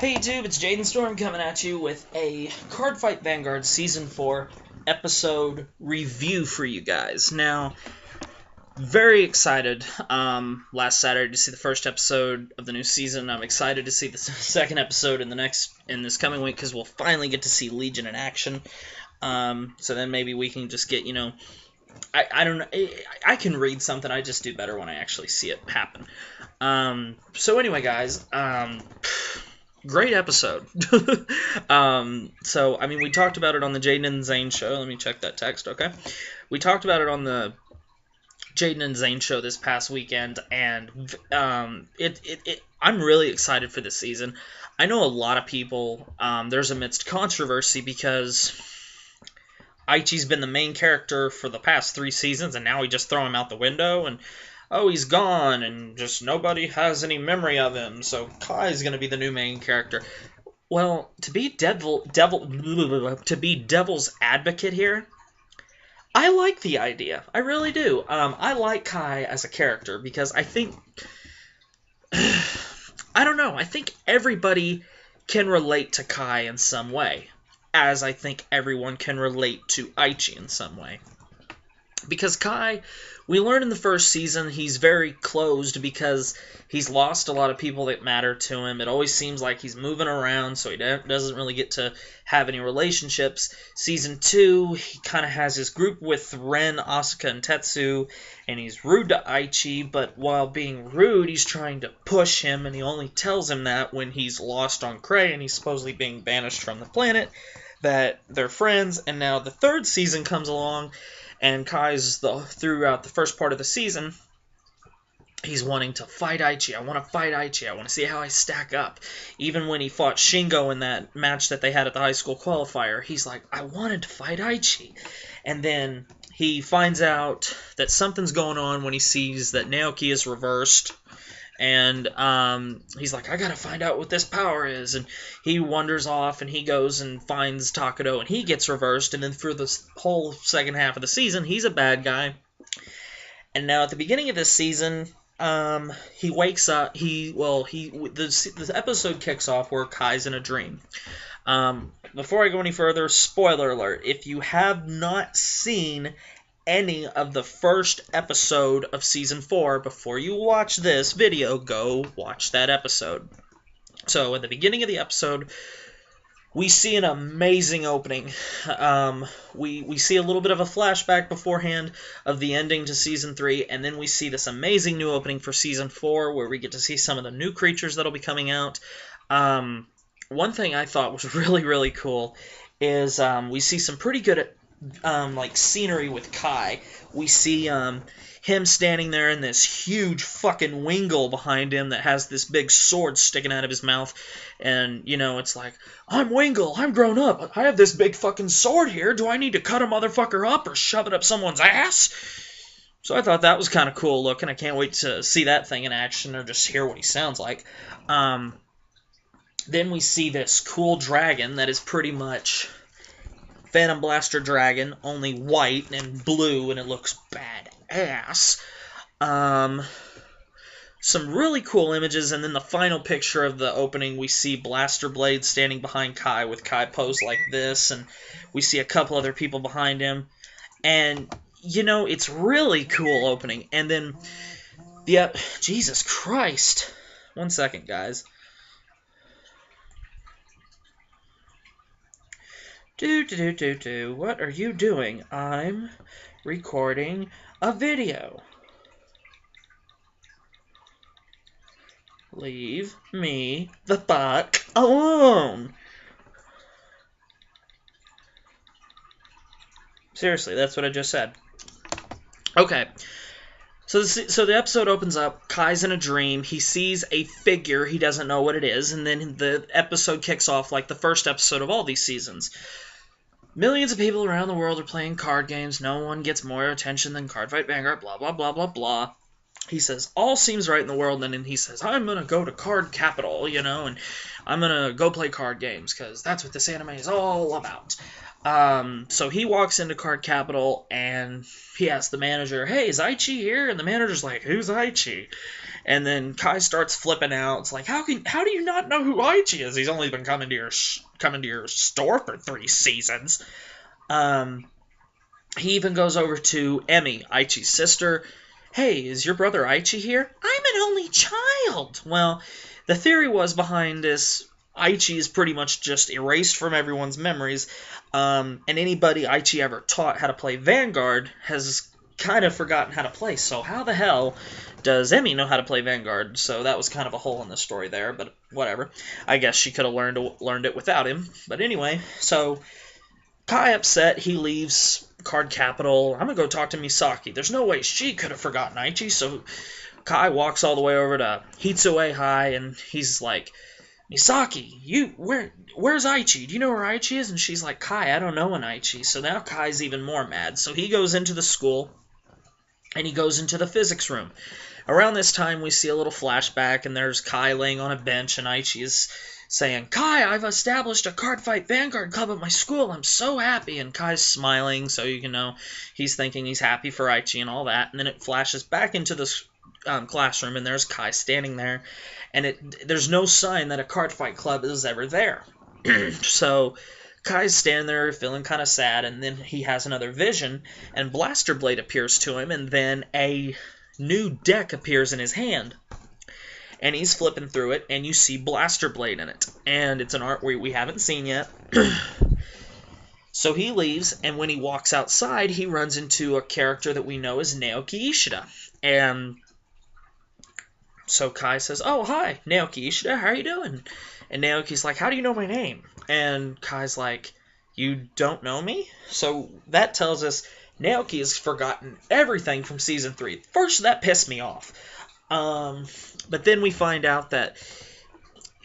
Hey YouTube, it's Jaden Storm coming at you with a Cardfight Vanguard Season 4 episode review for you guys. Now, very excited last Saturday to see the first episode of the new season. I'm excited to see the second episode in this coming week because we'll finally get to see Legion in action. So then maybe we can just get, I don't know, I can read something, I just do better when I actually see it happen. So anyway, guys, great episode. So, I mean, we talked about it on the Jaden and Zane show. Let me check that text, okay? We talked about it on the Jaden and Zane show this past weekend, and I'm really excited for this season. I know a lot of people, there's amidst controversy because Aichi's been the main character for the past 3 seasons, and now we just throw him out the window, and oh, he's gone, and just nobody has any memory of him, so Kai's going to be the new main character. Well, to be devil's advocate here, I like the idea. I really do. I like Kai as a character, because I think, I don't know, I think everybody can relate to Kai in some way, as I think everyone can relate to Aichi in some way. Because Kai, we learned in the first season, he's very closed because he's lost a lot of people that matter to him. It always seems like he's moving around, so he doesn't really get to have any relationships. Season 2, he kind of has his group with Ren, Asuka, and Tetsu, and he's rude to Aichi, but while being rude, he's trying to push him, and he only tells him that when he's lost on Cray, and he's supposedly being banished from the planet, that they're friends. And now the third season comes along, and Kai's throughout the first part of the season, he's wanting to fight Aichi. I want to fight Aichi. I want to see how I stack up. Even when he fought Shingo in that match that they had at the high school qualifier, he's like, I wanted to fight Aichi. And then he finds out that something's going on when he sees that Naoki is reversed. And he's like, I gotta find out what this power is. And he wanders off, and he goes and finds Takedo, and he gets reversed. And then through this whole second half of the season, he's a bad guy. And now at the beginning of this season, he wakes up. The episode kicks off where Kai's in a dream. Before I go any further, spoiler alert: if you have not seen any of the first episode of Season 4, before you watch this video, go watch that episode. So, at the beginning of the episode, we see an amazing opening. We see a little bit of a flashback beforehand of the ending to Season 3, and then we see this amazing new opening for Season 4, where we get to see some of the new creatures that'll be coming out. One thing I thought was really, really cool is we see some pretty good scenery with Kai. We see him standing there in this huge fucking Wingle behind him that has this big sword sticking out of his mouth, and it's like, I'm Wingle, I'm grown up, I have this big fucking sword here, do I need to cut a motherfucker up or shove it up someone's ass? So I thought that was kind of cool looking. I can't wait to see that thing in action or just hear what he sounds like. Then we see this cool dragon that is pretty much Phantom Blaster Dragon, only white and blue, and it looks badass. Some really cool images, and then the final picture of the opening, we see Blaster Blade standing behind Kai, with Kai posed like this, and we see a couple other people behind him, and, it's really cool opening. And then, Jesus Christ. 1 second, guys. What are you doing? I'm recording a video. Leave me the fuck alone. Seriously, that's what I just said. Okay. So the episode opens up, Kai's in a dream, he sees a figure, he doesn't know what it is, and then the episode kicks off like the first episode of all these seasons. Millions of people around the world are playing card games, no one gets more attention than Cardfight Vanguard, blah blah blah blah blah. he says, all seems right in the world, and then he says, I'm going to go to Card Capital, and I'm going to go play card games, because that's what this anime is all about. So he walks into Card Capital, and he asks the manager, hey, is Aichi here? And the manager's like, who's Aichi? And then Kai starts flipping out. It's like, how do you not know who Aichi is? He's only been coming to your store for 3 seasons. He even goes over to Emi, Aichi's sister. Hey, is your brother Aichi here? I'm an only child. Well, the theory was behind this, Aichi is pretty much just erased from everyone's memories, and anybody Aichi ever taught how to play Vanguard has kind of forgotten how to play, so how the hell does Emi know how to play Vanguard? So that was kind of a hole in the story there, but whatever. I guess she could have learned it without him. But anyway, so Kai upset, he leaves Card Capital. I'm going to go talk to Misaki. There's no way she could have forgotten Aichi, so Kai walks all the way over to Hitsue High, and he's like, Misaki, where's Aichi? Do you know where Aichi is? And she's like, Kai, I don't know an Aichi. So now Kai's even more mad. So he goes into the school, and he goes into the physics room. Around this time, we see a little flashback, and there's Kai laying on a bench, and Aichi is saying, Kai, I've established a card-fight Vanguard club at my school. I'm so happy. And Kai's smiling, so you can know he's thinking he's happy for Aichi and all that. And then it flashes back into the classroom, and there's Kai standing there. And there's no sign that a card-fight club is ever there. So Kai's standing there feeling kind of sad, and then he has another vision, and Blaster Blade appears to him, and then a new deck appears in his hand. And he's flipping through it, and you see Blaster Blade in it. And it's an art we haven't seen yet. So he leaves, and when he walks outside, he runs into a character that we know as Naoki Ishida. And so Kai says, oh, hi, Naoki Ishida, how are you doing? And Naoki's like, how do you know my name? And Kai's like, you don't know me? So that tells us Naoki has forgotten everything from Season 3. First, that pissed me off. But then we find out that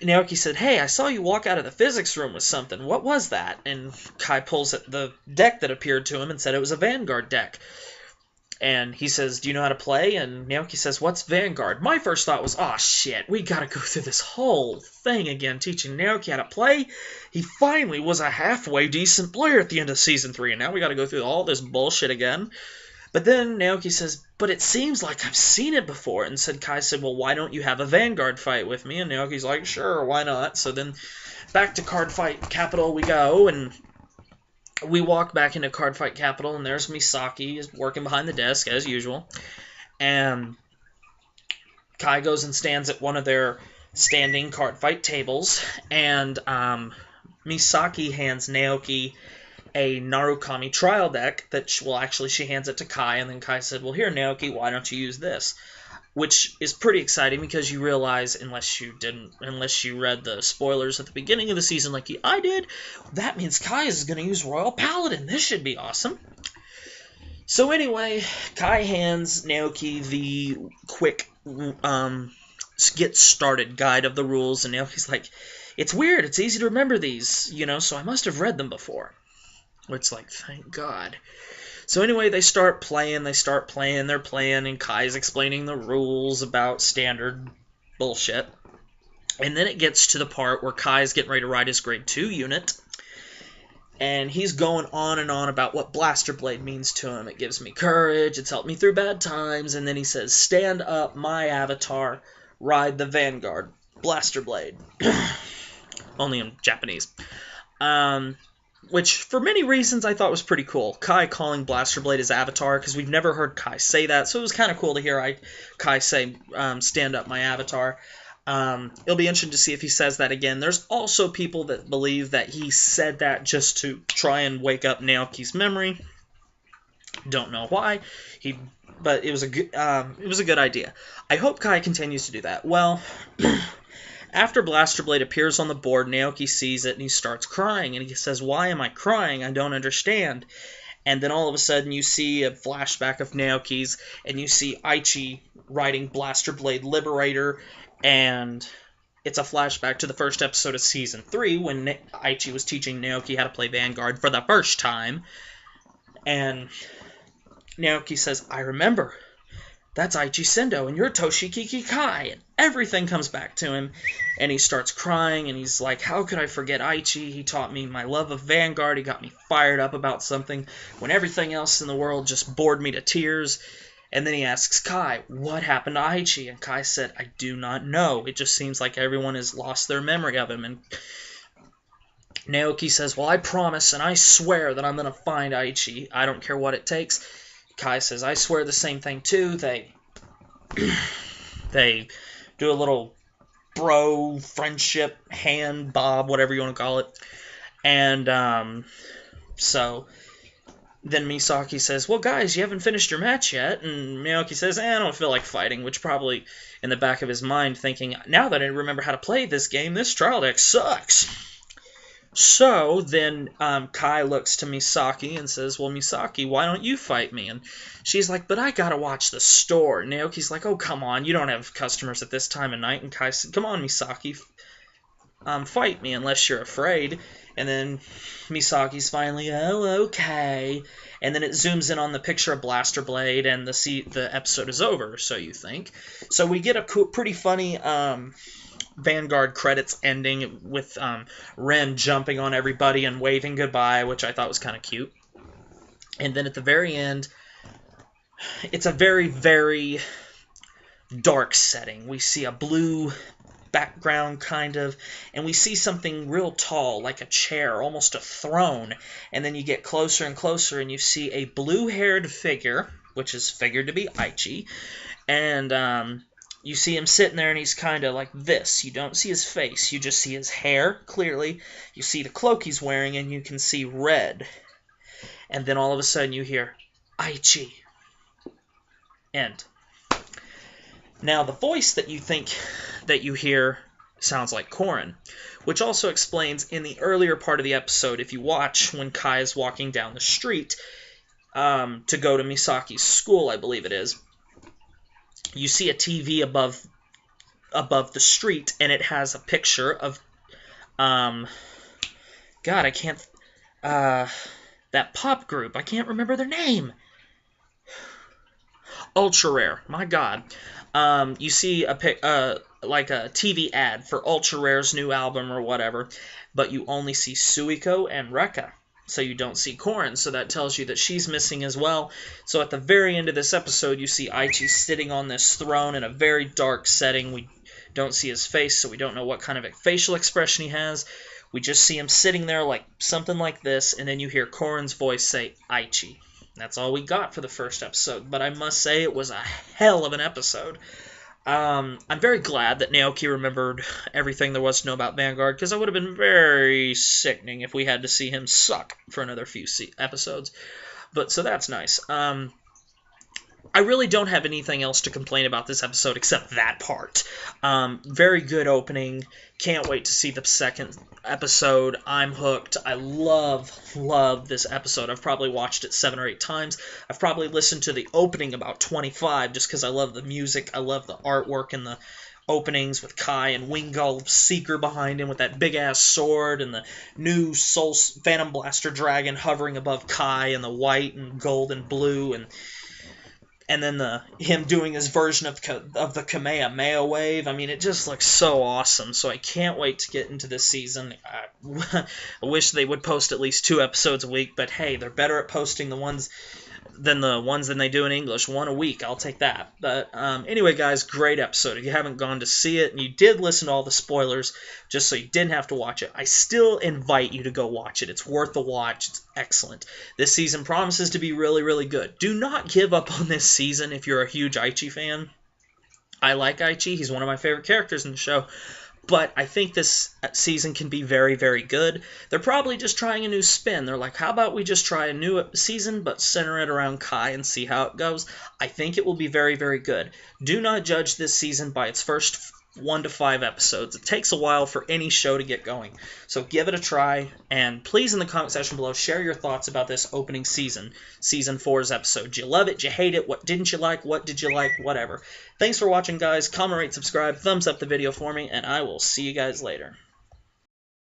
Naoki said, hey, I saw you walk out of the physics room with something. What was that? And Kai pulls at the deck that appeared to him and said it was a Vanguard deck. And he says, do you know how to play? And Naoki says, what's Vanguard? My first thought was, oh shit, we gotta go through this whole thing again, teaching Naoki how to play. He finally was a halfway decent player at the end of Season 3, and now we gotta go through all this bullshit again. But then Naoki says, but it seems like I've seen it before. And Kai said, well, why don't you have a Vanguard fight with me? And Naoki's like, sure, why not? So then back to Card Fight Capital we go, and we walk back into Card Fight Capital, and there's Misaki working behind the desk, as usual. And Kai goes and stands at one of their standing card fight tables, and Misaki hands Naoki a Narukami trial deck that, she hands it to Kai, and then Kai said, well, here, Naoki, why don't you use this? Which is pretty exciting because you realize, unless you read the spoilers at the beginning of the season like I did, that means Kai is going to use Royal Paladin. This should be awesome. So anyway, Kai hands Naoki the quick get started guide of the rules, and Naoki's like, it's weird, it's easy to remember these, so I must have read them before. It's like, thank God. So anyway, they start playing, they're playing, and Kai's explaining the rules about standard bullshit. And then it gets to the part where Kai's getting ready to ride his grade 2 unit, and he's going on and on about what Blaster Blade means to him. It gives me courage, it's helped me through bad times, and then he says, stand up, my avatar, ride the Vanguard, Blaster Blade. Only in Japanese. Which, for many reasons, I thought was pretty cool. Kai calling Blaster Blade his avatar, because we've never heard Kai say that, so it was kind of cool to hear Kai say, stand up my avatar. It'll be interesting to see if he says that again. There's also people that believe that he said that just to try and wake up Naoki's memory. Don't know why, but it was a good idea. I hope Kai continues to do that. Well, after Blaster Blade appears on the board, Naoki sees it and he starts crying. And he says, why am I crying? I don't understand. And then all of a sudden you see a flashback of Naoki's, and you see Aichi writing Blaster Blade Liberator. And it's a flashback to the first episode of Season 3 when Aichi was teaching Naoki how to play Vanguard for the first time. And Naoki says, I remember. that's Aichi Sendo, and you're Toshikiki Kai, and everything comes back to him, and he starts crying, and he's like, how could I forget Aichi? He taught me my love of Vanguard, he got me fired up about something, when everything else in the world just bored me to tears. And then he asks Kai, what happened to Aichi? And Kai said, I do not know, it just seems like everyone has lost their memory of him. And Naoki says, well, I promise, and I swear that I'm going to find Aichi, I don't care what it takes. Kai says, I swear the same thing too. They do a little bro friendship hand bob, whatever you want to call it. And so then Misaki says, well, guys, you haven't finished your match yet. And Naoki says, I don't feel like fighting, which probably in the back of his mind thinking, now that I remember how to play this game, this trial deck sucks. So then Kai looks to Misaki and says, well, Misaki, why don't you fight me? And she's like, but I gotta watch the store. And Naoki's like, oh, come on, you don't have customers at this time of night. And Kai said, come on, Misaki, fight me unless you're afraid. And then Misaki's finally, oh, okay. And then it zooms in on the picture of Blaster Blade, and the episode is over, so you think. So we get a pretty funny Vanguard credits ending with Ren jumping on everybody and waving goodbye, which I thought was kind of cute. And then at the very end, it's a very, very dark setting. We see a blue background, kind of, and we see something real tall, like a chair, almost a throne. And then you get closer and closer, and you see a blue-haired figure, which is figured to be Aichi, and you see him sitting there, and he's kind of like this. You don't see his face. You just see his hair, clearly. You see the cloak he's wearing, and you can see red. And then all of a sudden you hear, Aichi. End. Now, the voice that you think that you hear sounds like Korin, which also explains in the earlier part of the episode, if you watch when Kai is walking down the street to go to Misaki's school, I believe it is, you see a TV above the street, and it has a picture of, God, I can't, that pop group, I can't remember their name. Ultra Rare, my God. You see like a TV ad for Ultra Rare's new album or whatever, but you only see Suiko and Rekka. So you don't see Korin, so that tells you that she's missing as well. So at the very end of this episode, you see Aichi sitting on this throne in a very dark setting. We don't see his face, so we don't know what kind of a facial expression he has. We just see him sitting there like something like this, and then you hear Korin's voice say, Aichi. That's all we got for the first episode, but I must say it was a hell of an episode. I'm very glad that Naoki remembered everything there was to know about Vanguard, because it would have been very sickening if we had to see him suck for another few episodes. But so that's nice. I really don't have anything else to complain about this episode except that part. Very good opening. Can't wait to see the second episode. I'm hooked. I love this episode. I've probably watched it 7 or 8 times. I've probably listened to the opening about 25 just because I love the music. I love the artwork and the openings with Kai and Wingulf Seeker behind him with that big-ass sword and the new Soul Phantom Blaster Dragon hovering above Kai and the white and gold and blue and then him doing his version of the Kamehameha wave. I mean, it just looks so awesome. So I can't wait to get into this season. I wish they would post at least 2 episodes a week, but hey, they're better at posting the ones than they do in English. 1 a week, I'll take that. But anyway, guys, great episode. If you haven't gone to see it and you did listen to all the spoilers, just so you didn't have to watch it, I still invite you to go watch it. It's worth the watch. It's excellent. This season promises to be really, really good. Do not give up on this season if you're a huge Aichi fan. I like Aichi. He's one of my favorite characters in the show. But I think this season can be very, very good. They're probably just trying a new spin. They're like, how about we just try a new season, but center it around Kai and see how it goes? I think it will be very, very good. Do not judge this season by its first 1 to 5 episodes. It takes a while for any show to get going. So give it a try, and please in the comment section below share your thoughts about this opening season, Season 4's episode. Did you love it? Did you hate it? What didn't you like? What did you like? Whatever. Thanks for watching, guys. Comment, rate, subscribe, thumbs up the video for me, and I will see you guys later.